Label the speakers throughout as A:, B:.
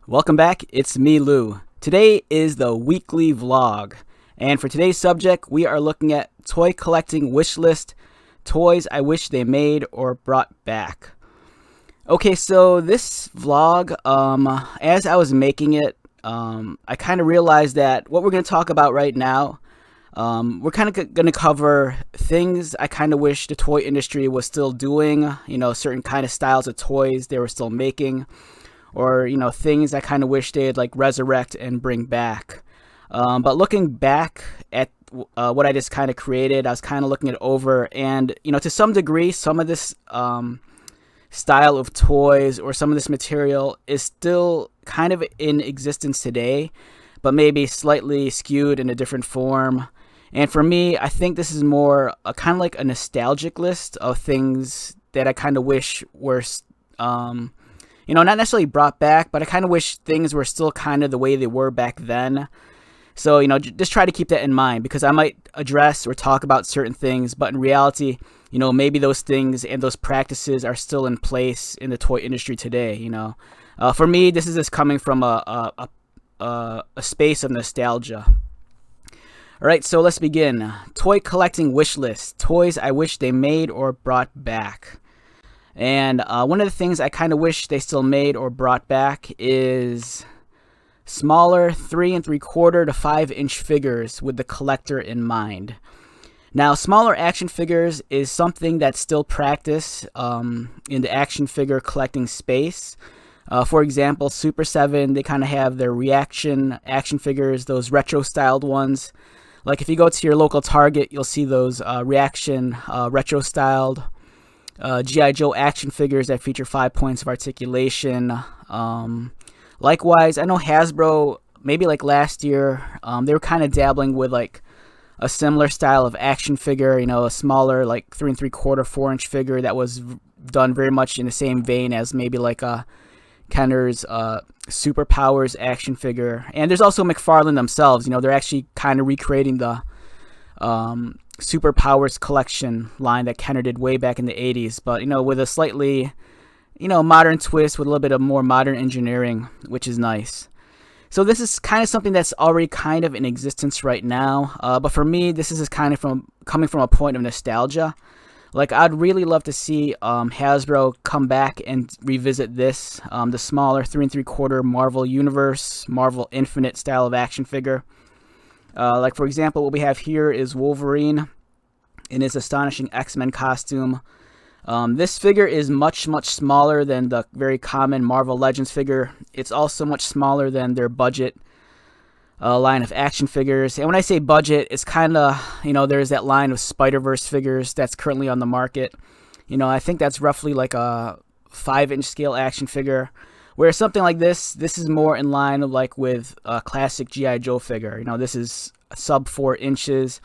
A: Welcome back, it's me, Lou. Today is the weekly vlog, and for today's subject, we are looking at toy collecting wish list, toys I wish they made or brought back. Okay, so this vlog, as I was making it, I kind of realized that what we're going to talk about right now, we're kind of going to cover things I kind of wish the toy industry was still doing, certain kind of styles of toys they were still making, or things I kind of wish they'd like resurrect and bring back. But looking back at what I just kind of created, I was kind of looking it over, and to some degree, some of this style of toys or some of this material is still kind of in existence today, but maybe slightly skewed in a different form. And for me, I think this is more a kind of like a nostalgic list of things that I kind of wish were not necessarily brought back, but I kind of wish things were still kind of the way they were back then. So, just try to keep that in mind, because I might address or talk about certain things, but in reality, maybe those things and those practices are still in place in the toy industry today. For me, this is just coming from a space of nostalgia. All right, so let's begin. Toy collecting wish list, toys I wish they made or brought back. And one of the things I kind of wish they still made or brought back is smaller 3 3/4 to 5-inch figures with the collector in mind. Now, smaller action figures is something that's still practiced in the action figure collecting space. For example, Super 7, they kind of have their reaction action figures, those retro styled ones. Like if you go to your local Target, you'll see those reaction retro styled G.I. Joe action figures that feature 5 points of articulation. Likewise, I know Hasbro, maybe like last year, they were kind of dabbling with like a similar style of action figure, a smaller like 3 3/4, 4-inch figure that was done very much in the same vein as maybe like a Kenner's Superpowers action figure. And there's also McFarlane themselves, they're actually kind of recreating the Superpowers collection line that Kenner did way back in the 80s, but with a slightly modern twist, with a little bit of more modern engineering, which is nice. So this is kind of something that's already kind of in existence right now, but for me, this is kind of coming from a point of nostalgia. Like, I'd really love to see Hasbro come back and revisit this, the smaller 3 3/4 Marvel Universe, Marvel Infinite style of action figure. Like, for example, what we have here is Wolverine in his astonishing X-Men costume. This figure is much, much smaller than the very common Marvel Legends figure. It's also much smaller than their budget line of action figures. And when I say budget, it's kind of, there's that line of Spider-Verse figures that's currently on the market. I think that's roughly like a 5-inch scale action figure. Whereas something like this is more in line of like with a classic G.I. Joe figure. This is sub 4 inches.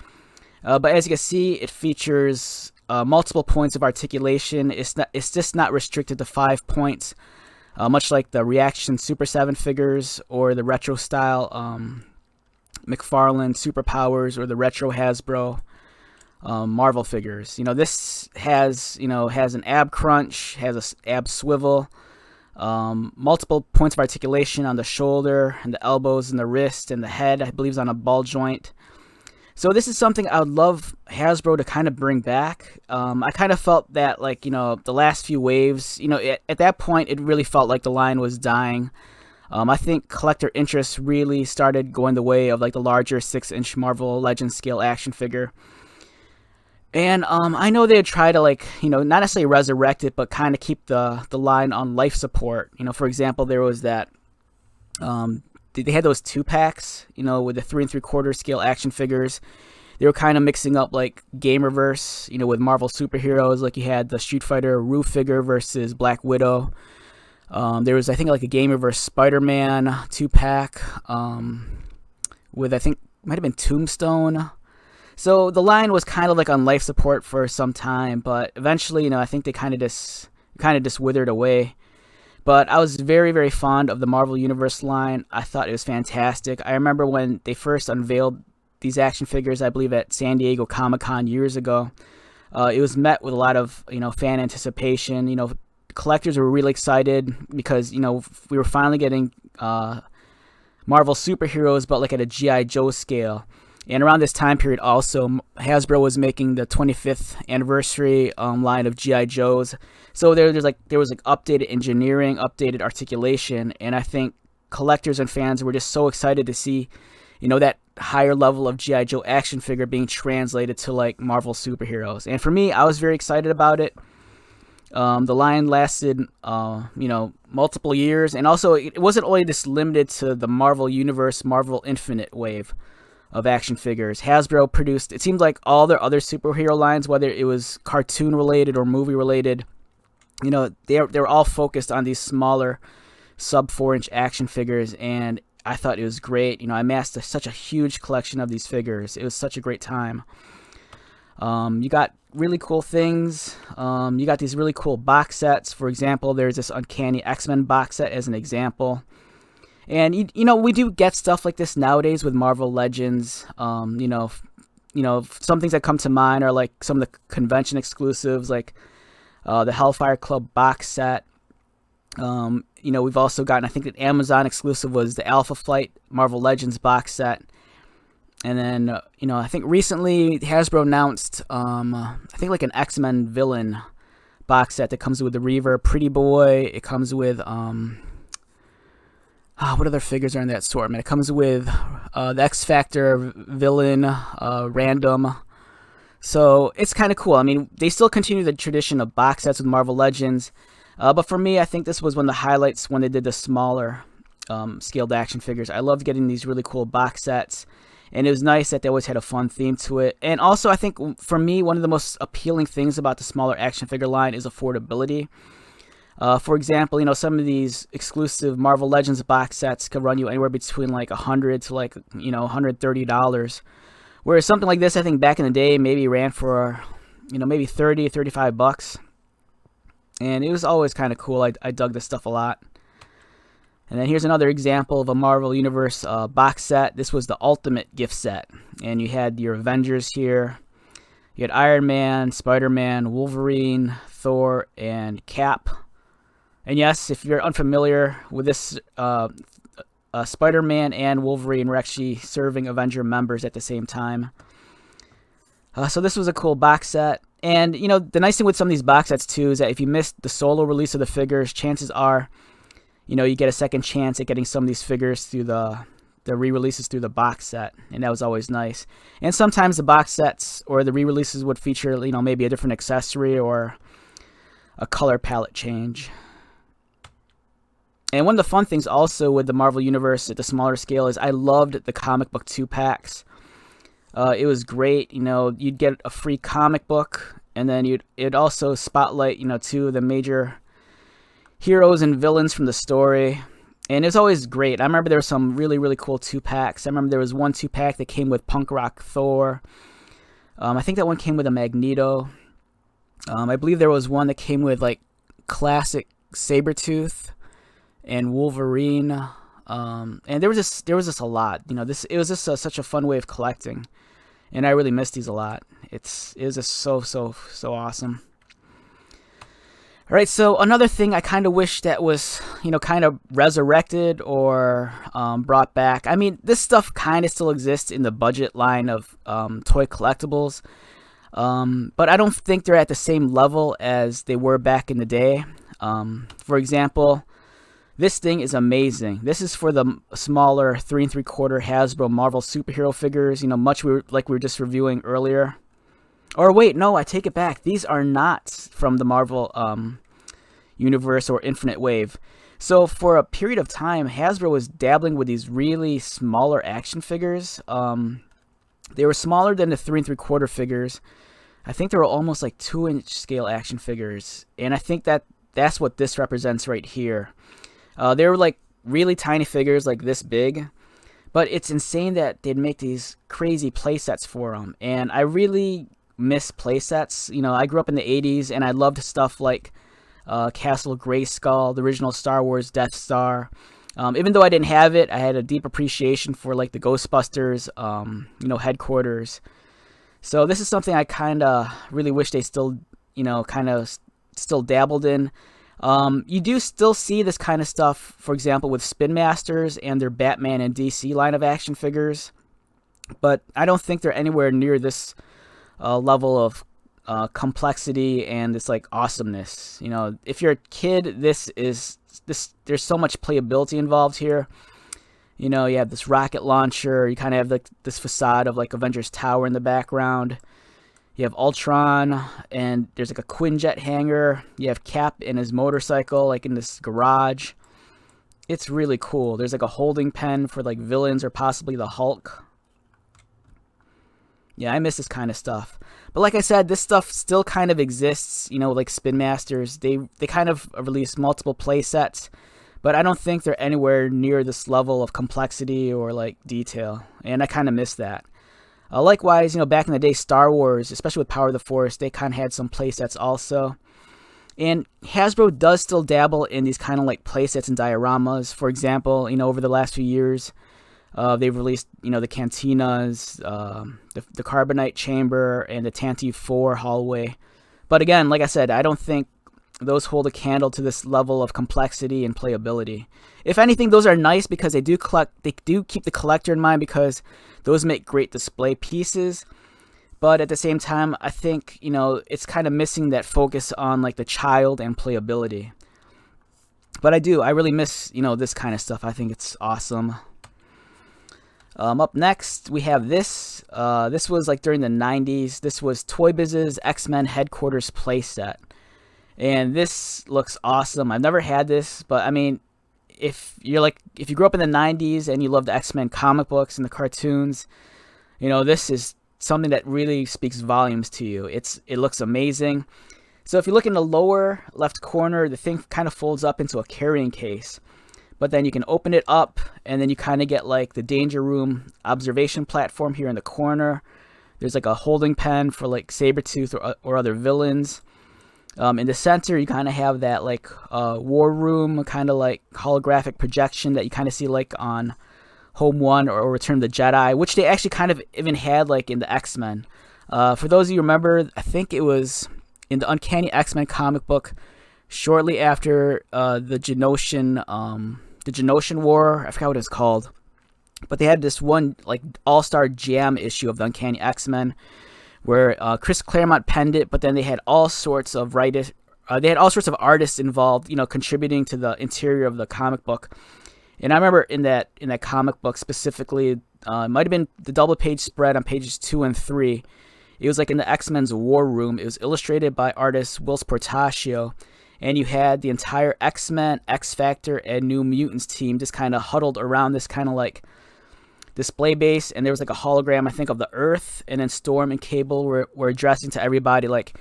A: But as you can see, it features multiple points of articulation. It's just not restricted to 5 points, much like the Reaction Super 7 figures or the retro style McFarlane Superpowers or the retro Hasbro Marvel figures. This has an ab crunch, has a ab swivel. Multiple points of articulation on the shoulder and the elbows and the wrist and the head. I believe is on a ball joint. So this is something I would love Hasbro to kind of bring back. I kind of felt that like, the last few waves, at that point, it really felt like the line was dying. I think collector interest really started going the way of like the larger 6-inch Marvel Legends scale action figure. And I know they'd try to like, not necessarily resurrect it, but kind of keep the line on life support. For example, there was that, they had those 2-packs, with the 3 3/4 scale action figures. They were kind of mixing up like Gamerverse, with Marvel superheroes. Like you had the Street Fighter Rue figure versus Black Widow. There was, I think, like a Gamerverse Spider-Man 2-pack, with, I think, might have been Tombstone. So the line was kind of like on life support for some time, but eventually, I think they kind of just withered away. But I was very, very fond of the Marvel Universe line. I thought it was fantastic. I remember when they first unveiled these action figures, I believe at San Diego Comic-Con years ago. It was met with a lot of, fan anticipation. Collectors were really excited because, we were finally getting Marvel superheroes, but like at a G.I. Joe scale. And around this time period also, Hasbro was making the 25th anniversary line of G.I. Joes. So there was updated engineering, updated articulation, and I think collectors and fans were just so excited to see, that higher level of G.I. Joe action figure being translated to like Marvel superheroes. And for me, I was very excited about it. The line lasted, multiple years, and also it wasn't only just limited to the Marvel Universe, Marvel Infinite wave of action figures. Hasbro produced, it seemed like all their other superhero lines, whether it was cartoon related or movie related, they were all focused on these smaller sub 4-inch action figures, and I thought it was great. I amassed such a huge collection of these figures. It was such a great time. You got really cool things. You got these really cool box sets. For example, there's this Uncanny X-Men box set as an example. And, we do get stuff like this nowadays with Marvel Legends. Some things that come to mind are like some of the convention exclusives, like the Hellfire Club box set. We've also gotten, I think an Amazon exclusive was the Alpha Flight Marvel Legends box set. And then, I think recently Hasbro announced, I think like an X-Men villain box set that comes with the Reaver, Pretty Boy. It comes with, what other figures are in that assortment? It comes with the X Factor villain, random. So it's kind of cool. I mean, they still continue the tradition of box sets with Marvel Legends. But for me, I think this was one of the highlights when they did the smaller scaled action figures. I loved getting these really cool box sets. And it was nice that they always had a fun theme to it. And also, I think, for me, one of the most appealing things about the smaller action figure line is affordability. For example, some of these exclusive Marvel Legends box sets could run you anywhere between like $100 to like, $130. Whereas something like this, I think back in the day, maybe ran for, maybe $30, $35. And it was always kind of cool. I dug this stuff a lot. And then here's another example of a Marvel Universe box set. This was the Ultimate gift set. And you had your Avengers here. You had Iron Man, Spider-Man, Wolverine, Thor, and Cap. And yes, if you're unfamiliar with this, Spider-Man and Wolverine were actually serving Avenger members at the same time. So this was a cool box set. And, the nice thing with some of these box sets, too, is that if you missed the solo release of the figures, chances are, you get a second chance at getting some of these figures through the re-releases through the box set, and that was always nice. And sometimes the box sets or the re-releases would feature, maybe a different accessory or a color palette change. And one of the fun things also with the Marvel Universe at the smaller scale is I loved the comic book 2-packs. It was great. You'd get a free comic book, and then it'd also spotlight, two of the major heroes and villains from the story. And it was always great. I remember there were some really, really cool 2-packs. I remember there was one 2-pack that came with Punk Rock Thor. I think that one came with a Magneto. I believe there was one that came with like classic Sabretooth and Wolverine. And there was just a lot. It was just such a fun way of collecting. And I really missed these a lot. It was just so awesome. All right, so another thing I kind of wish that was, kind of resurrected or brought back. I mean, this stuff kind of still exists in the budget line of toy collectibles, but I don't think they're at the same level as they were back in the day. For example, this thing is amazing. This is for the smaller 3 3/4 Hasbro Marvel superhero figures, much like we were just reviewing earlier. Or wait, no, I take it back. These are not from the Marvel Universe or Infinite Wave. So for a period of time, Hasbro was dabbling with these really smaller action figures. They were smaller than the 3 3/4 figures. I think they were almost like 2-inch scale action figures. And I think that's what this represents right here. They were like really tiny figures, like this big. But it's insane that they'd make these crazy play sets for them. And I really miss play sets. I grew up in the 80s, and I loved stuff like Castle Grayskull, the original Star Wars Death Star. Even though I didn't have it, I had a deep appreciation for like the Ghostbusters, headquarters. So this is something I kind of really wish they still, still dabbled in. You do still see this kind of stuff, for example, with Spin Masters and their Batman and DC line of action figures, but I don't think they're anywhere near this level of complexity and this like awesomeness. You know, if you're a kid, there's so much playability involved here. You know, you have this rocket launcher, you kind of have like this facade of like Avengers Tower in the background. You have Ultron, and there's like a Quinjet hangar. You have Cap and his motorcycle like in this garage. It's really cool. There's like a holding pen for like villains or possibly the Hulk. Yeah, I miss this kind of stuff. But like I said, this stuff still kind of exists, you know, like Spin Masters. They kind of release multiple play sets, but I don't think they're anywhere near this level of complexity or like detail, and I kind of miss that. Likewise, you know, back in the day, Star Wars, especially with Power of the Force, they kind of had some play sets also. And Hasbro does still dabble in these kind of like play sets and dioramas. For example, you know, over the last few years, they've released, you know, the Cantinas, the Carbonite Chamber, and the Tantive 4 hallway. But again, like I said, I don't think those hold a candle to this level of complexity and playability. If anything, those are nice because they do keep the collector in mind, because those make great display pieces. But at the same time, I think, you know, it's kind of missing that focus on like the child and playability. But I really miss, you know, this kind of stuff. I think it's awesome. Up next, we have this. This was like during the 90s. This was Toy Biz's X-Men Headquarters playset. And this looks awesome. I've never had this, but I mean, if you grew up in the 90s and you love the X-Men comic books and the cartoons, you know, this is something that really speaks volumes to you. It looks amazing. So if you look in the lower left corner, the thing kind of folds up into a carrying case. But then you can open it up, and then you kind of get like the Danger Room observation platform here in the corner. There's like a holding pen for like Sabretooth or other villains. In the center, you kind of have that like war room kind of like holographic projection that you kind of see like on Home 1 or Return of the Jedi, which they actually kind of even had like in the X-Men. For those of you who remember, I think it was in the Uncanny X-Men comic book shortly after the Genosian War. I forgot what it's called, but they had this one like all-star jam issue of the Uncanny X-Men where Chris Claremont penned it, but then they had all sorts of artists involved, you know, contributing to the interior of the comic book. And I remember in that comic book specifically, it might have been the double page spread on pages 2 and 3. It was like in the X-Men's War Room. It was illustrated by artist Whilce Portacio, and you had the entire X-Men, X-Factor, and New Mutants team just kind of huddled around this kind of like display base, and there was like a hologram, I think, of the Earth, and then Storm and Cable were addressing to everybody like,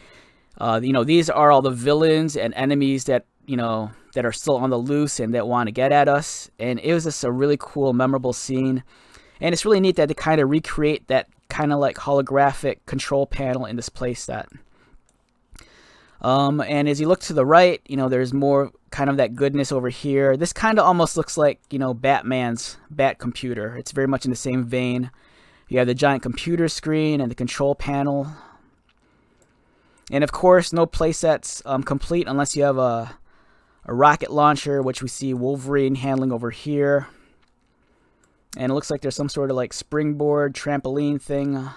A: you know, these are all the villains and enemies that, you know, that are still on the loose and that want to get at us. And it was just a really cool, memorable scene, and it's really neat that they kind of recreate that kind of like holographic control panel in this playset. And as you look to the right, you know, there's more kind of that goodness over here. This kind of almost looks like, you know, Batman's Bat computer. It's very much in the same vein. You have the giant computer screen and the control panel. And of course, no playsets complete unless you have a rocket launcher, which we see Wolverine handling over here. And it looks like there's some sort of like springboard trampoline thing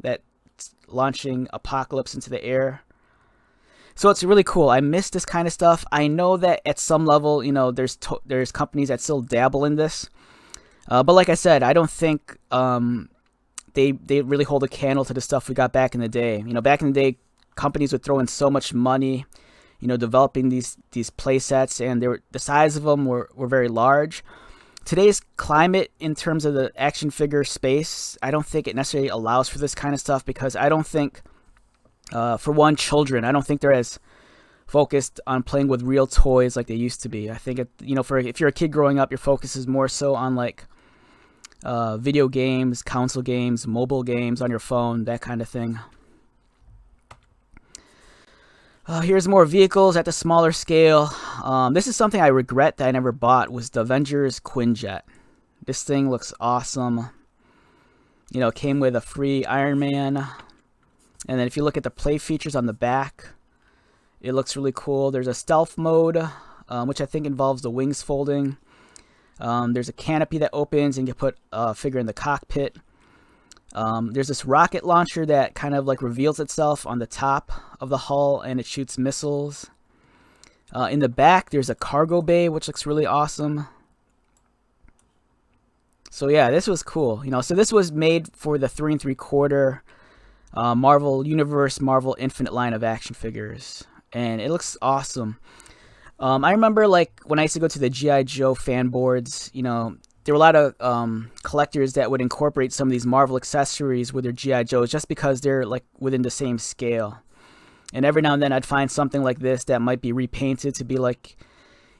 A: that's launching Apocalypse into the air. So it's really cool. I miss this kind of stuff. I know that at some level, you know, there's companies that still dabble in this. But like I said, I don't think they really hold a candle to the stuff we got back in the day. You know, back in the day, companies would throw in so much money, you know, developing these play sets, and the size of them were very large. Today's climate in terms of the action figure space, I don't think it necessarily allows for this kind of stuff, because I don't think, for one, children, I don't think they're as focused on playing with real toys like they used to be. I think, you know, if you're a kid growing up, your focus is more so on like video games, console games, mobile games on your phone, that kind of thing. Here's more vehicles at the smaller scale. This is something I regret that I never bought, was the Avengers Quinjet. This thing looks awesome. You know, it came with a free Iron Man. And then if you look at the play features on the back, It looks really cool. There's a stealth mode, which I think involves the wings folding. There's a canopy that opens and you can put a figure in the cockpit. There's this rocket launcher that kind of like reveals itself on the top of the hull and it shoots missiles. In the back, there's a cargo bay, which looks really awesome. So yeah, this was cool. So this was made for the 3 3/4 Marvel Universe, Marvel Infinite line of action figures, and it looks awesome. I remember like when I used to go to the G.I. Joe fan boards, there were a lot of collectors that would incorporate some of these Marvel accessories with their G.I. Joes just because they're like within the same scale. And every now and then I'd find something like this that might be repainted to be like,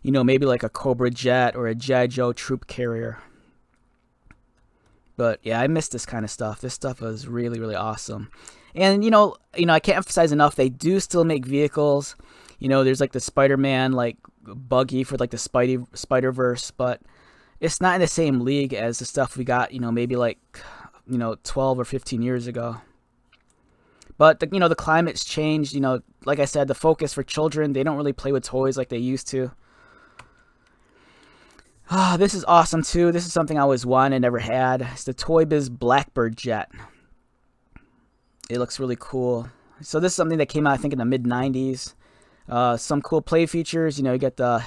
A: maybe like a Cobra Jet or a G.I. Joe troop carrier. But yeah, I miss this kind of stuff. This stuff was really, really awesome. And I can't emphasize enough, they do still make vehicles. There's like the Spider-Man like buggy for like the Spider-Verse, but it's not in the same league as the stuff we got, maybe like 12 or 15 years ago. But the climate's changed. Like I said, the focus for children, they don't really play with toys like they used to. This is awesome too. This is something I always wanted and never had. It's the Toy Biz Blackbird jet. It looks really cool. So this is something that came out, I think, in the mid 90s. Some cool play features. You get the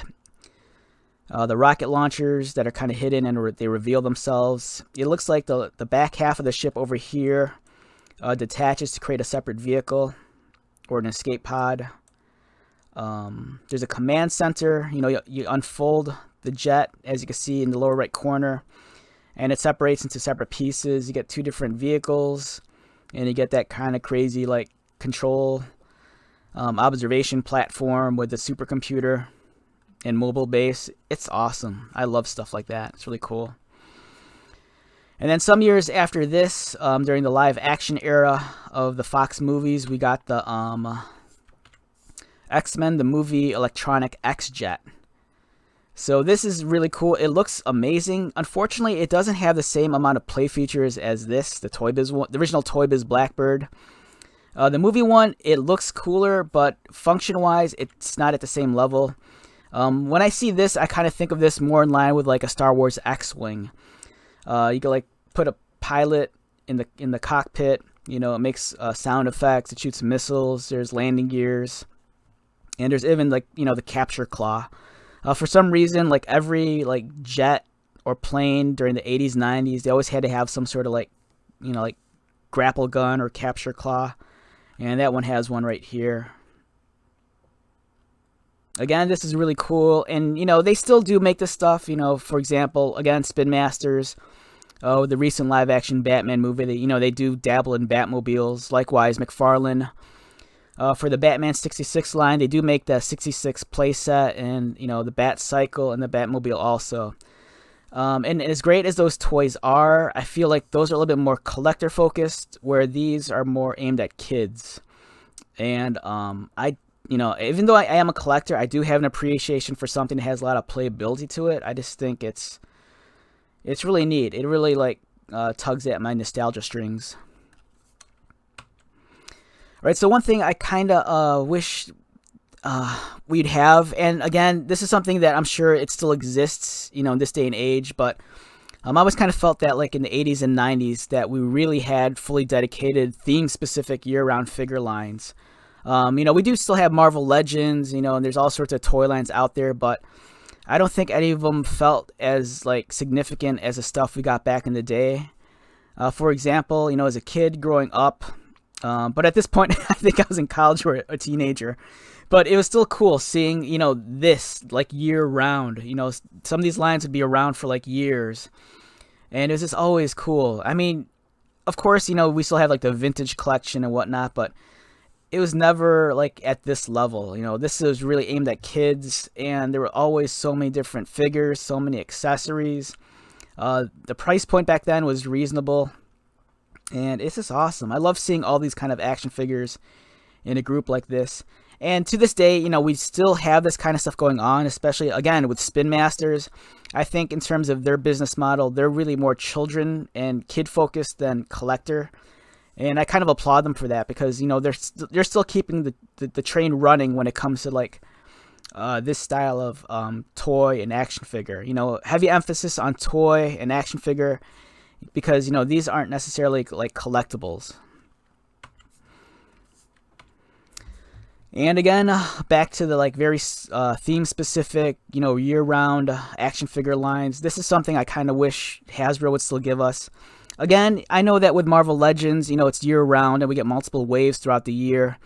A: rocket launchers that are kind of hidden and they reveal themselves. It looks like the back half of the ship over here detaches to create a separate vehicle or an escape pod. There's a command center. You unfold the jet, as you can see in the lower right corner, and it separates into separate pieces. You get 2 different vehicles, and you get that kind of crazy like control observation platform with the supercomputer and mobile base. It's awesome. I love stuff like that. It's really cool. And then some years after this, during the live action era of the Fox movies, we got the X-Men, the movie electronic X-Jet. So this is really cool. It looks amazing. Unfortunately, it doesn't have the same amount of play features as this, the Toy Biz one, the original Toy Biz Blackbird. The movie one, it looks cooler, but function-wise, it's not at the same level. When I see this, I kind of think of this more in line with like a Star Wars X-Wing. You can like put a pilot in the cockpit. It makes sound effects. It shoots missiles. There's landing gears, and there's even like the capture claw. For some reason, like every like jet or plane during the 80s, 90s, they always had to have some sort of like grapple gun or capture claw, and that one has one right here. Again, this is really cool, and they still do make this stuff. For example, again, Spin Masters, the recent live-action Batman movie. They do dabble in Batmobiles. Likewise, McFarlane. For the Batman 66 line, they do make the 66 playset and the Bat Cycle and the Batmobile also. And as great as those toys are, I feel like those are a little bit more collector focused, where these are more aimed at kids. And even though I am a collector, I do have an appreciation for something that has a lot of playability to it. I just think it's really neat. It really tugs at my nostalgia strings. All right, so one thing I kind of wish we'd have, and again, this is something that I'm sure it still exists, in this day and age, but I always kind of felt that like in the 80s and 90s that we really had fully dedicated theme-specific year-round figure lines. We do still have Marvel Legends, and there's all sorts of toy lines out there, but I don't think any of them felt as like significant as the stuff we got back in the day. For example, as a kid growing up, but at this point, I think I was in college or a teenager. But it was still cool seeing, this like year round. Some of these lines would be around for like years. And it was just always cool. I mean, of course, we still have like the vintage collection and whatnot, but it was never like at this level. This was really aimed at kids, and there were always so many different figures, so many accessories. The price point back then was reasonable. And it's just awesome. I love seeing all these kind of action figures in a group like this. And to this day, we still have this kind of stuff going on, especially, again, with Spin Masters. I think in terms of their business model, they're really more children and kid-focused than collector. And I kind of applaud them for that, because they're still keeping the train running when it comes to like this style of toy and action figure. Heavy emphasis on toy and action figure, because these aren't necessarily like collectibles. And again, back to the like very theme specific, year-round action figure lines. This is something I kind of wish Hasbro would still give us. Again, I know that with Marvel Legends, it's year-round and we get multiple waves throughout the year.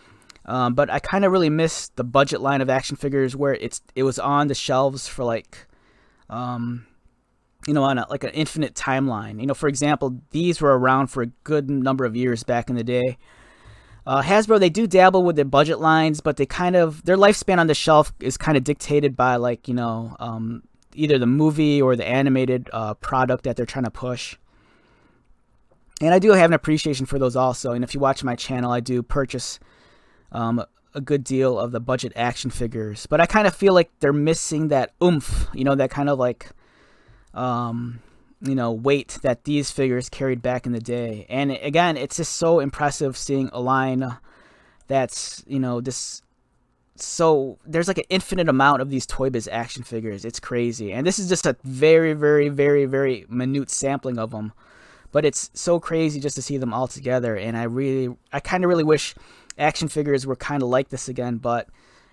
A: But I kind of really miss the budget line of action figures where it was on the shelves for like, on like an infinite timeline. For example, these were around for a good number of years back in the day. Hasbro, they do dabble with their budget lines, but their lifespan on the shelf is kind of dictated by like, either the movie or the animated product that they're trying to push. And I do have an appreciation for those also. And if you watch my channel, I do purchase a good deal of the budget action figures. But I kind of feel like they're missing that oomph, that kind of like, weight that these figures carried back in the day. And again, it's just so impressive seeing a line that's, so there's like an infinite amount of these Toy Biz action figures. It's crazy. And this is just a very, very, very, very minute sampling of them. But it's so crazy just to see them all together. And I kind of really wish action figures were kind of like this again. But,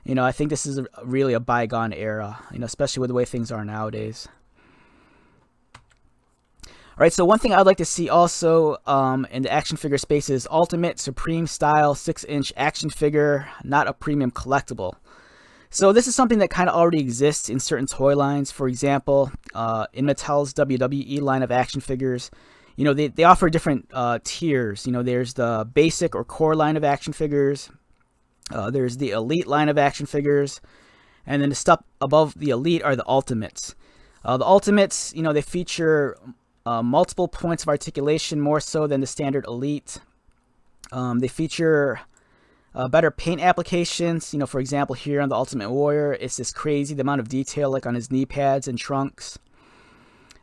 A: I think this is really a bygone era, especially with the way things are nowadays. All right, so one thing I'd like to see also in the action figure space is Ultimate Supreme Style 6-inch action figure, not a premium collectible. So this is something that kind of already exists in certain toy lines. For example, in Mattel's WWE line of action figures, they offer different tiers. There's the basic or core line of action figures. There's the elite line of action figures. And then the step above the elite are the ultimates. The ultimates, they feature multiple points of articulation, more so than the standard elite. They feature better paint applications. For example, here on the Ultimate Warrior, it's just crazy the amount of detail like on his knee pads and trunks.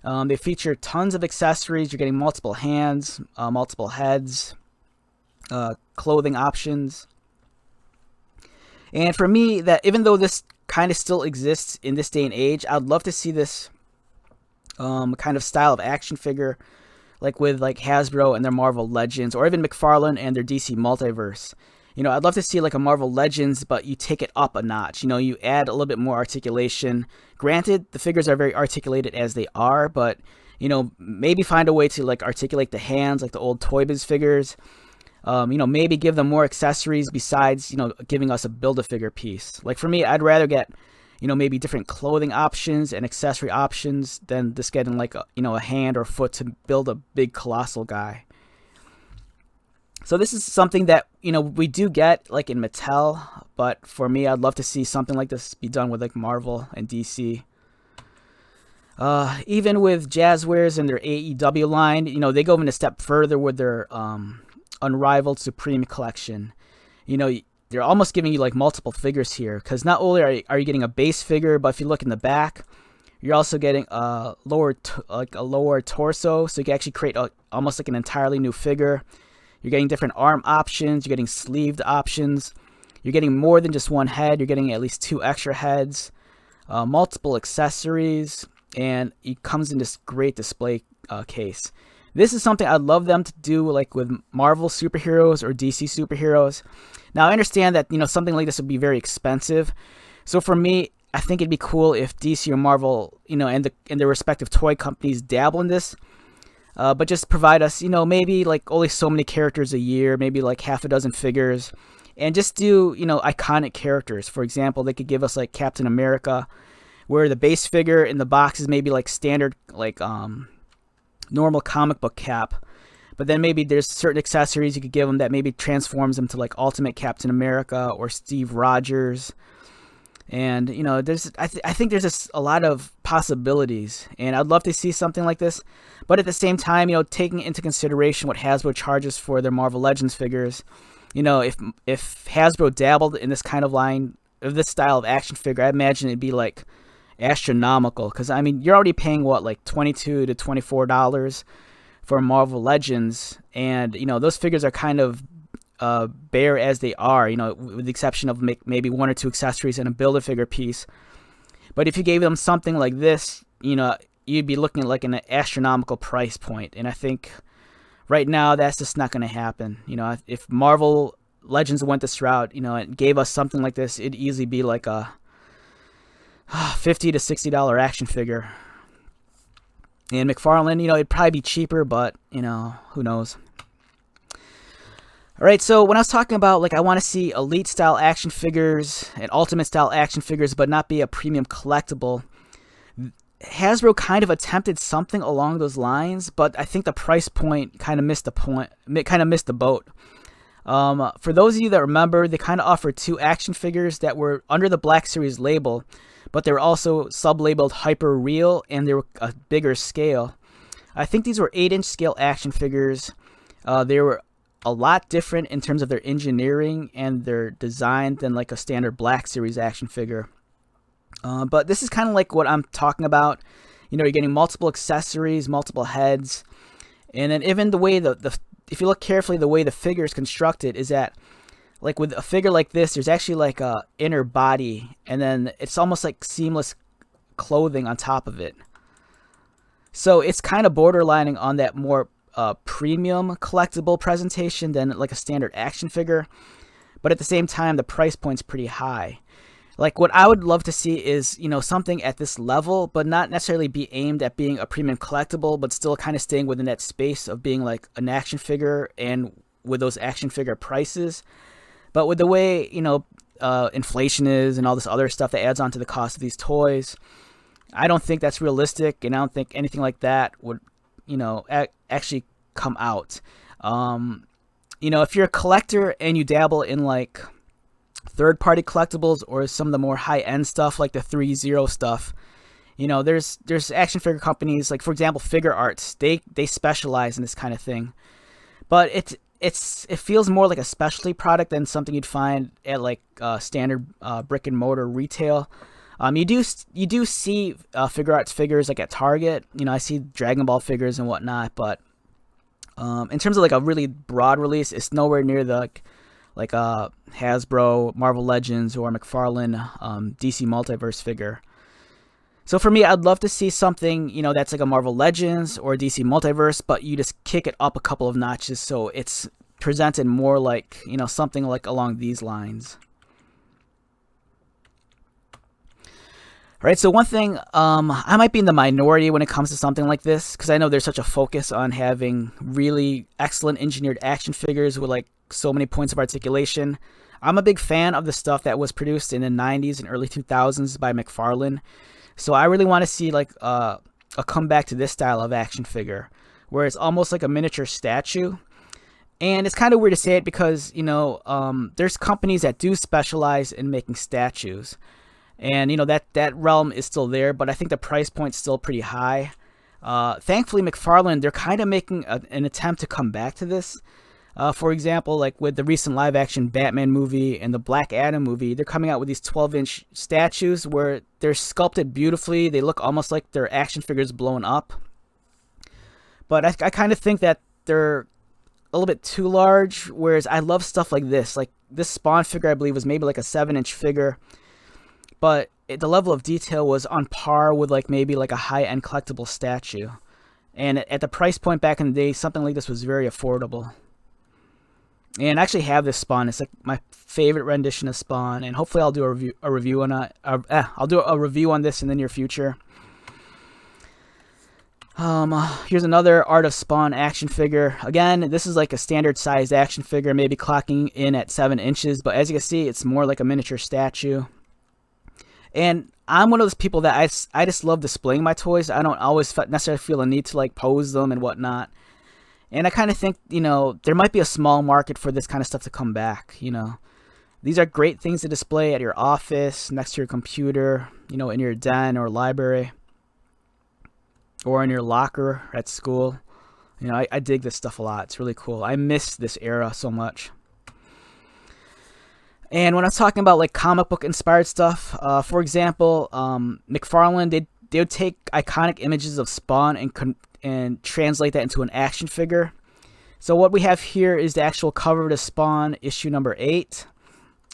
A: They feature tons of accessories. You're getting multiple hands, multiple heads, clothing options. And for me, that even though this kind of still exists in this day and age, I'd love to see this kind of style of action figure, like with like Hasbro and their Marvel Legends, or even McFarlane and their DC Multiverse. I'd love to see like a Marvel Legends, but you take it up a notch. You add a little bit more articulation. Granted, the figures are very articulated as they are, but maybe find a way to like articulate the hands like the old Toy Biz figures. Maybe give them more accessories besides giving us a Build-A-Figure piece. Like for me, I'd rather get maybe different clothing options and accessory options than just getting like a hand or foot to build a big colossal guy. So this is something that we do get like in Mattel, but for me, I'd love to see something like this be done with like Marvel and DC. Even with Jazzwares and their AEW line, they go even a step further with their Unrivaled Supreme collection. They're almost giving you like multiple figures here, because not only are you getting a base figure, but if you look in the back, you're also getting a lower torso, so you can actually create almost like an entirely new figure. You're getting different arm options. You're getting sleeved options. You're getting more than just one head. You're getting at least 2 extra heads, multiple accessories, and it comes in this great display case. This is something I'd love them to do like with Marvel superheroes or DC superheroes. Now, I understand that something like this would be very expensive. So for me, I think it'd be cool if DC or Marvel, and their respective toy companies dabble in this. But just provide us, maybe like only so many characters a year, maybe like half a dozen figures, and just do, iconic characters. For example, they could give us like Captain America, where the base figure in the box is maybe like standard, like normal comic book Cap. But then maybe there's certain accessories you could give them that maybe transforms them to like Ultimate Captain America or Steve Rogers. And, I think there's just a lot of possibilities, and I'd love to see something like this. But at the same time, taking into consideration what Hasbro charges for their Marvel Legends figures, if Hasbro dabbled in this kind of line, of this style of action figure, I imagine it'd be like astronomical. Because, you're already paying, what, like $22 to $24 for Marvel Legends, and those figures are kind of bare as they are, with the exception of maybe one or two accessories and a Build-A-Figure piece. But if you gave them something like this, you'd be looking at like an astronomical price point, and I think right now that's just not going to happen. If Marvel Legends went this route, and gave us something like this, it'd easily be like a $50 to $60 action figure. And McFarlane, it'd probably be cheaper, but who knows. Alright, so when I was talking about, like, I want to see Elite style action figures and Ultimate style action figures, but not be a premium collectible, Hasbro kind of attempted something along those lines, but I think the price point kind of missed the boat. For those of you that remember, they kind of offered two action figures that were under the Black Series label, but they were also sub-labeled Hyper Real, and they were a bigger scale. I think these were 8-inch scale action figures. They were a lot different in terms of their engineering and their design than like a standard Black Series action figure. But this is kind of like what I'm talking about. You're getting multiple accessories, multiple heads, and then even the way if you look carefully, the way the figure is constructed is that, like with a figure like this, there's actually like a inner body, and then it's almost like seamless clothing on top of it. So it's kind of borderlining on that more premium collectible presentation than like a standard action figure, but at the same time the price point's pretty high. Like what I would love to see is something at this level, but not necessarily be aimed at being a premium collectible, but still kind of staying within that space of being like an action figure and with those action figure prices. But with the way inflation is and all this other stuff that adds on to the cost of these toys, I don't think that's realistic, and I don't think anything like that would actually come out. If you're a collector and you dabble in like third-party collectibles or some of the more high-end stuff like the 3-0 stuff, there's action figure companies like, for example, Figure Arts. They specialize in this kind of thing, but it feels more like a specialty product than something you'd find at like standard brick and mortar retail. You do see Figure Arts figures like at Target. I see Dragon Ball figures and whatnot, but in terms of like a really broad release, it's nowhere near the like Hasbro, Marvel Legends, or McFarlane DC Multiverse figure. So for me, I'd love to see something that's like a Marvel Legends or DC Multiverse, but you just kick it up a couple of notches so it's presented more like something like along these lines. Right, so one thing, I might be in the minority when it comes to something like this, because I know there's such a focus on having really excellent engineered action figures with like so many points of articulation. I'm a big fan of the stuff that was produced in the 90s and early 2000s by McFarlane, so I really want to see like a comeback to this style of action figure, where it's almost like a miniature statue. And it's kind of weird to say it because, there's companies that do specialize in making statues. And, that realm is still there, but I think the price point's still pretty high. Thankfully, McFarlane, they're kind of making an attempt to come back to this. For example, like with the recent live-action Batman movie and the Black Adam movie, they're coming out with these 12-inch statues where they're sculpted beautifully. They look almost like they're action figures blown up. But I kind of think that they're a little bit too large, whereas I love stuff like this. Like this Spawn figure, I believe, was maybe like a 7-inch figure. But the level of detail was on par with like maybe like a high-end collectible statue. And at the price point back in the day, something like this was very affordable. And I actually have this Spawn. It's like my favorite rendition of Spawn, and hopefully I'll do a review on it. I'll do a review on this in the near future. Here's another Art of Spawn action figure. Again, this is like a standard sized action figure, maybe clocking in at 7 inches, but as you can see, it's more like a miniature statue. And I'm one of those people that I just love displaying my toys. I don't always necessarily feel a need to like pose them and whatnot. And I kind of think, there might be a small market for this kind of stuff to come back, These are great things to display at your office, next to your computer, in your den or library, or in your locker at school. I dig this stuff a lot. It's really cool. I miss this era so much. And when I was talking about like comic book inspired stuff, for example, McFarlane, they would take iconic images of Spawn and translate that into an action figure. So what we have here is the actual cover to Spawn issue number 8.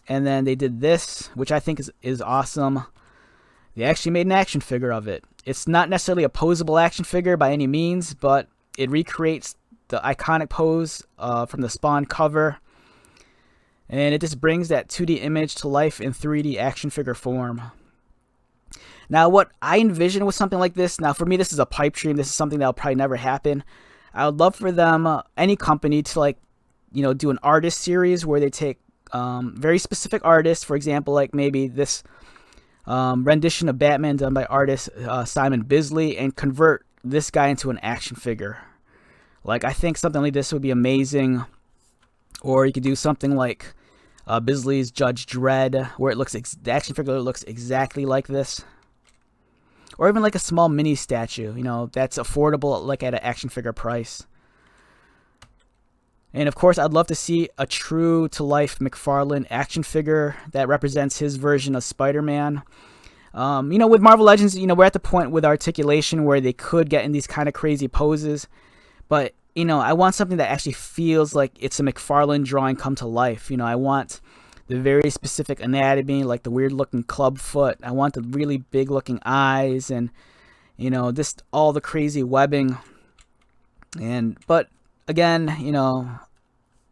A: And then they did this, which I think is awesome. They actually made an action figure of it. It's not necessarily a posable action figure by any means, but it recreates the iconic pose from the Spawn cover. And it just brings that 2D image to life in 3D action figure form. Now, what I envision with something like this, now for me this is a pipe dream, this is something that'll probably never happen. I would love for them, any company, to like, do an artist series where they take very specific artists, for example, like maybe this rendition of Batman done by artist Simon Bisley, and convert this guy into an action figure. Like, I think something like this would be amazing. Or you could do something like Bisley's Judge Dredd, where the action figure looks exactly like this. Or even like a small mini statue, that's affordable, like at an action figure price. And of course, I'd love to see a true-to-life McFarlane action figure that represents his version of Spider-Man. With Marvel Legends, we're at the point with articulation where they could get in these kind of crazy poses. But, I want something that actually feels like it's a McFarlane drawing come to life. I want the very specific anatomy, like the weird-looking club foot. I want the really big-looking eyes and, just all the crazy webbing. But again,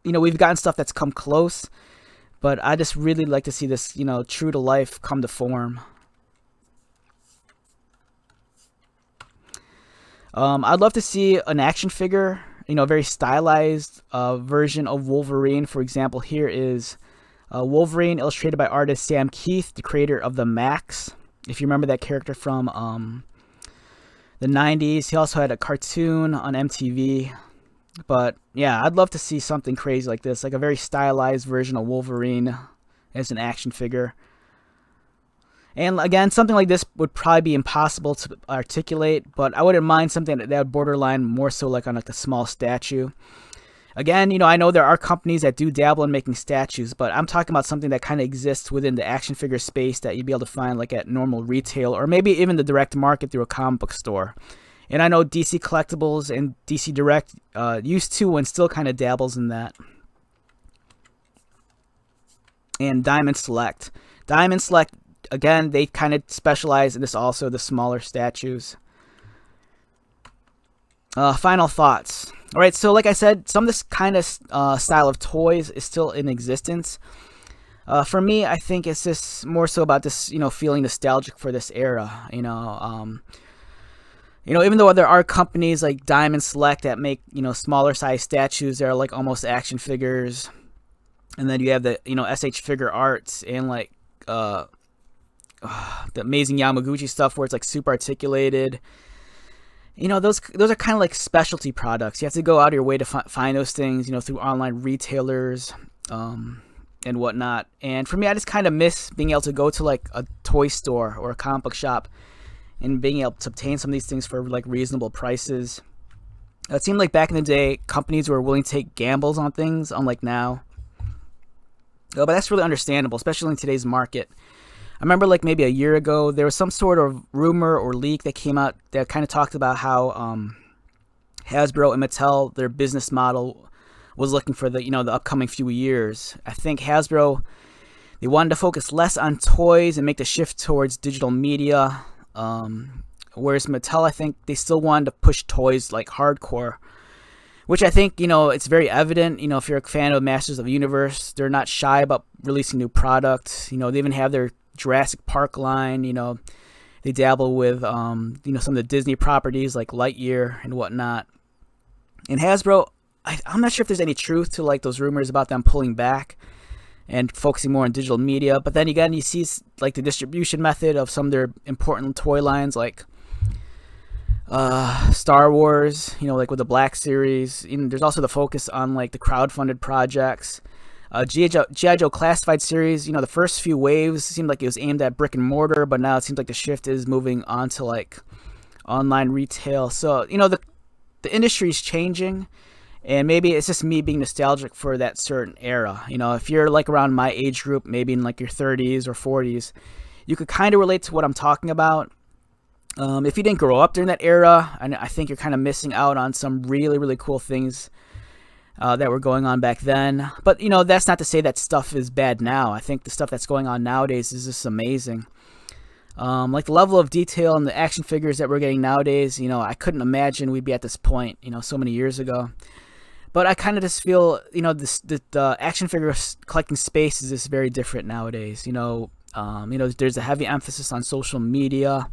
A: we've gotten stuff that's come close, but I just really like to see this, true to life come to form. I'd love to see an action figure, a very stylized version of Wolverine. For example, here is Wolverine illustrated by artist Sam Keith, the creator of the Max. If you remember that character from the 90s, he also had a cartoon on MTV. But yeah, I'd love to see something crazy like this, like a very stylized version of Wolverine as an action figure. And again, something like this would probably be impossible to articulate, but I wouldn't mind something that would borderline more so like on like a small statue. Again, I know there are companies that do dabble in making statues, but I'm talking about something that kind of exists within the action figure space that you'd be able to find like at normal retail, or maybe even the direct market through a comic book store. And I know DC Collectibles and DC Direct used to and still kind of dabbles in that. And Diamond Select. Diamond Select, again, they kind of specialize in this also, the smaller statues. Final thoughts. All right, so like I said, some of this kind of style of toys is still in existence. For me, I think it's just more so about this, feeling nostalgic for this era, even though there are companies like Diamond Select that make, smaller size statues, they're like almost action figures. And then you have the, SH Figure Arts and like the amazing Yamaguchi stuff where it's like super articulated. Those are kind of like specialty products. You have to go out of your way to find those things, through online retailers and whatnot. And for me, I just kind of miss being able to go to like a toy store or a comic book shop and being able to obtain some of these things for like reasonable prices. It seemed like back in the day, companies were willing to take gambles on things, unlike now. But that's really understandable, especially in today's market. I remember like maybe a year ago, there was some sort of rumor or leak that came out that kind of talked about how Hasbro and Mattel, their business model was looking for the upcoming few years. I think Hasbro, they wanted to focus less on toys and make the shift towards digital media. Whereas Mattel, I think they still wanted to push toys like hardcore, which I think, it's very evident. If you're a fan of Masters of the Universe, they're not shy about releasing new products. They even have their Jurassic Park line. They dabble with, some of the Disney properties like Lightyear and whatnot. And Hasbro, I'm not sure if there's any truth to like those rumors about them pulling back and focusing more on digital media. But then again, you see like the distribution method of some of their important toy lines like Star Wars, like with the Black Series. There's also the focus on like the crowdfunded projects. G.I. Joe Classified series, the first few waves seemed like it was aimed at brick and mortar, but now it seems like the shift is moving on to like online retail. So, the industry is changing. And maybe it's just me being nostalgic for that certain era. If you're like around my age group, maybe in like your 30s or 40s, you could kind of relate to what I'm talking about. If you didn't grow up during that era, I think you're kind of missing out on some really, really cool things that were going on back then. But, that's not to say that stuff is bad now. I think the stuff that's going on nowadays is just amazing. Like the level of detail and the action figures that we're getting nowadays, I couldn't imagine we'd be at this point, so many years ago. But I kind of just feel, the action figure collecting space is just very different nowadays. There's a heavy emphasis on social media.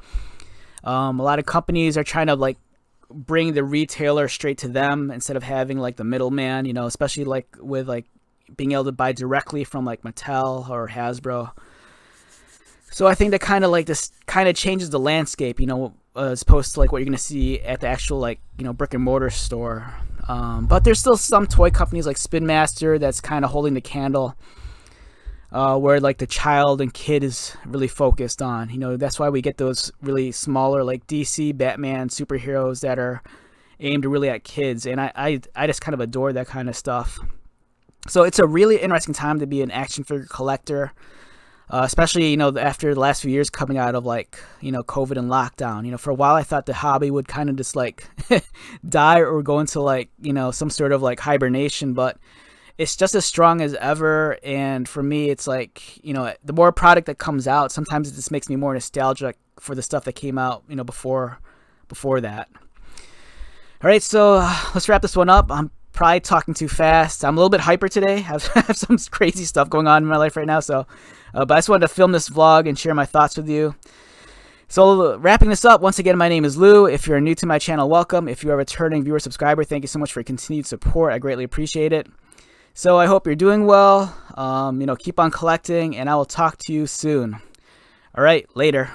A: A lot of companies are trying to like bring the retailer straight to them instead of having like the middleman, especially like with like being able to buy directly from like Mattel or Hasbro. So I think that kind of like this kind of changes the landscape, as opposed to like what you're going to see at the actual like, brick and mortar store. But there's still some toy companies like Spin Master that's kind of holding the candle. Where like the child and kid is really focused on. That's why we get those really smaller like DC, Batman superheroes that are aimed really at kids. And I just kind of adore that kind of stuff. So it's a really interesting time to be an action figure collector, especially, after the last few years coming out of like, COVID and lockdown. For a while I thought the hobby would kind of just like die or go into like, some sort of like hibernation, but it's just as strong as ever. And for me, it's like, the more product that comes out, sometimes it just makes me more nostalgic for the stuff that came out, before that. All right, so let's wrap this one up. I'm probably talking too fast. I'm a little bit hyper today. I have some crazy stuff going on in my life right now. So, but I just wanted to film this vlog and share my thoughts with you. So wrapping this up, once again, my name is Lou. If you're new to my channel, welcome. If you're a returning viewer, subscriber, thank you so much for your continued support. I greatly appreciate it. So I hope you're doing well. Keep on collecting, and I will talk to you soon. All right, later.